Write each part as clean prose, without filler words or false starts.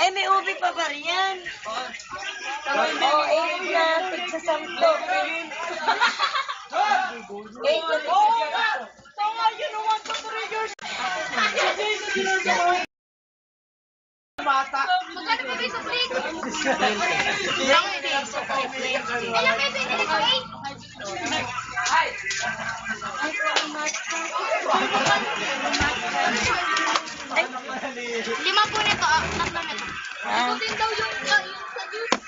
Eh, may ubi pa ba riyan? Oo, 8 na. Tigsa 10. 8 na. Tama, you know what to 3 years. Bata. Magkano po rin sa plate? 20 sa 5 plates. Ilang peso yung plate? Lima po nito, tatlo nito. Ikutin daw yung sa juice.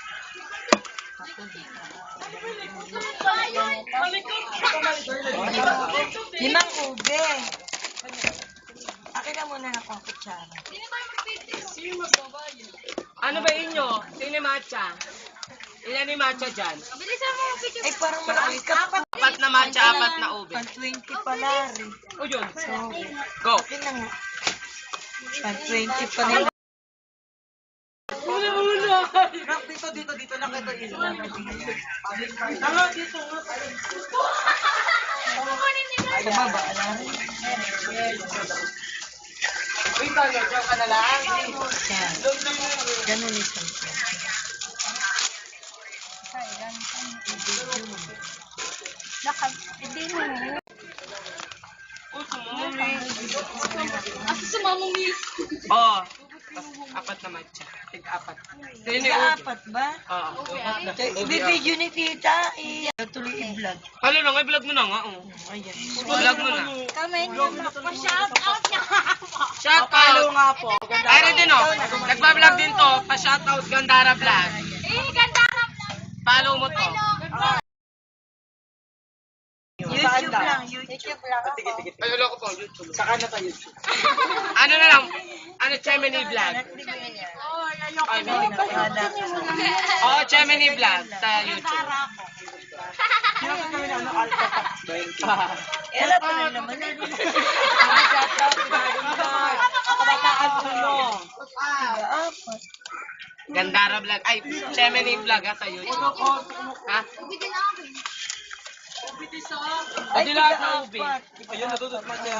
Limang ube. Akin na muna na akong kutsara. Ano ba inyo? Sino yung matcha? Ilan yung matcha dyan? Bilisan mo, picture. Ay, parang malakas ka pa. 4 na matcha, 4 na ube. Pag 20 pala rin. O yun. Sorry. Go. Akin na nga. Pag 20 pa rin. Dito lang ito isla. Tama, dito nga. Sa baba, alam. Uy, talo, dyan ka na lang. Yan. Ganun ito. Hindi mo. Oh, sumami. Asa sumamong miss? Oo. 4 na matcha. Tig-4. Sino yung ube? Apat ba? Oo. Ibibidyo ni tita. Tuloy i-vlog. Ano lang, i-vlog mo na nga. Oh. Ayan. Vlog mo na. Kamay niya. Pa-shout out niya. Shout out. nga po. Ayun din oh. Nagpa-vlog din to. Pa-shout out Gandara Vlog. Ganda ka. Follow mo to. YouTube lang. YouTube lang. Ay, wala ko pa. YouTube. Saka na pa YouTube. Ano na lang? Ano, Gemini Vlog? Ay, Oo, Gemini Vlog sa YouTube. Ela pa rin naman. Apat. Gandara Vlog. Ay, Gemini Vlog ha, sa YouTube. Ha? Ubitin ako. Adi lahat na ubi. Ayun, natutut man siya.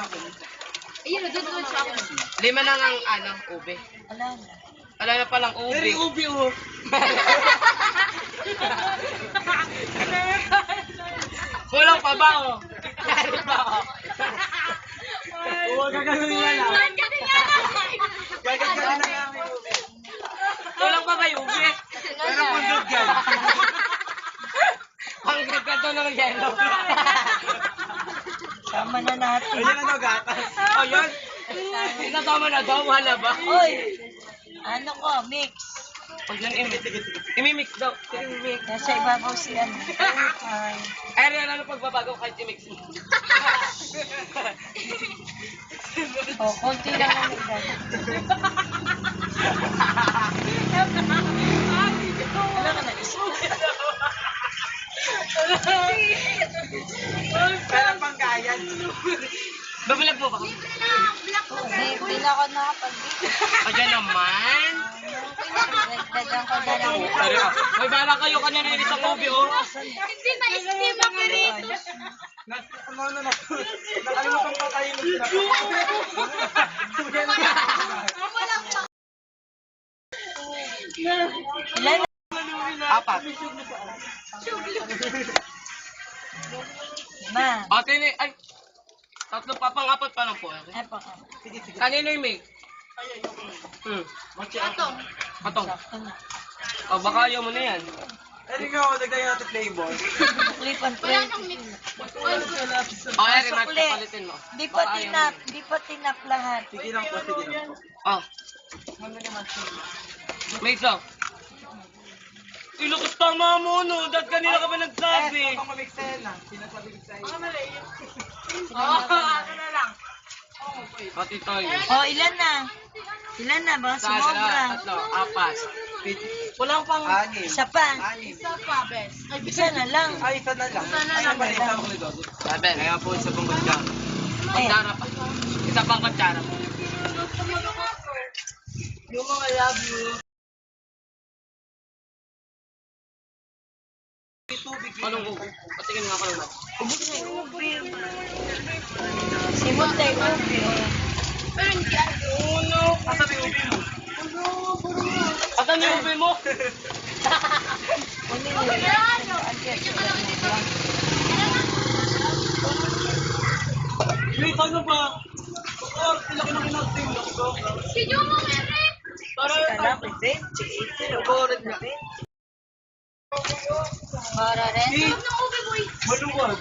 Ayun, nadudulot siya ako. 5 lang ang ano, ube. Wala na. Wala na palang ube. Very ube oh. Kulang pa ba oh? Meron pa oh. Huwag gagawin na lang. Gagawin na lang yung ube. Kulang pa ba yung ube? Pero pundog yan. Ang grip ka doon ng yellow. Sama na natin. Ayun na daw gatas. O yun? Inasama na daw, wala ba? Uy! Ano ko? Mix. O yun, imimix daw. Imimix. Nasa ibabaw si ano. Ay. Ay, rin ano pagbabago kahit imix mo. Oh, konti lang ang ilan. Wala ka na isa. Pero panggayan. Babalag mo ba? Hindi na ako nakapag-video. O dyan naman. Nagdagan ko na lang. May bala kayo kanina sa movie, oh. Hindi na estima ka rito. Nakalimutan pa tayo ng Ilan? 4. Ma. Ate ni, ay. 3 pa, pang-4 pa lang po. Ay, pa ka. Kanino yung make? Atong. Atong. Sakto na. O, baka ayaw mo na yan. Ano nga, dagdagan natin flavor. Suklipan Wala nang mix. O, ay, remark Sukli. na palitin mo. Di pa Baka ayaw tinap. mo. Di pa tinap lahat. Sige lang po, sige lang po. Oh. May isa. Ilukas tama mo, no? Dahil kanina ka ba nagsabi? Huwag kang mamiksayan na. Sinasabi ko sa'yo. Pati tayo. Oh, ilan na? Ilan na ba? Sumobra. 3, 4. Kulang pang Anim. isa pa. Anim. Isa pa, bes. Isa na lang. Ay, isa na lang. Isa na lang. Sabi, kaya po isa pang kutsara. Ayan. Kutsara pa. Isa pang kutsara. Yung mga love you. Anong ubo? Patingin nga ako lang natin. Ubus na yung ubi. Simon tayo ubi. Pero hindi ano. Oh no! Kasabi ubi mo. Ano, puro naman yung ube mo. Kunin niyo yan. Wait, ano ba? Oh, laki ng kinakting ko. Si Jomo, meron. Para, Alam, pwede. nag-orange na. Para rin. Huwag ng ube, boy. Maluwag.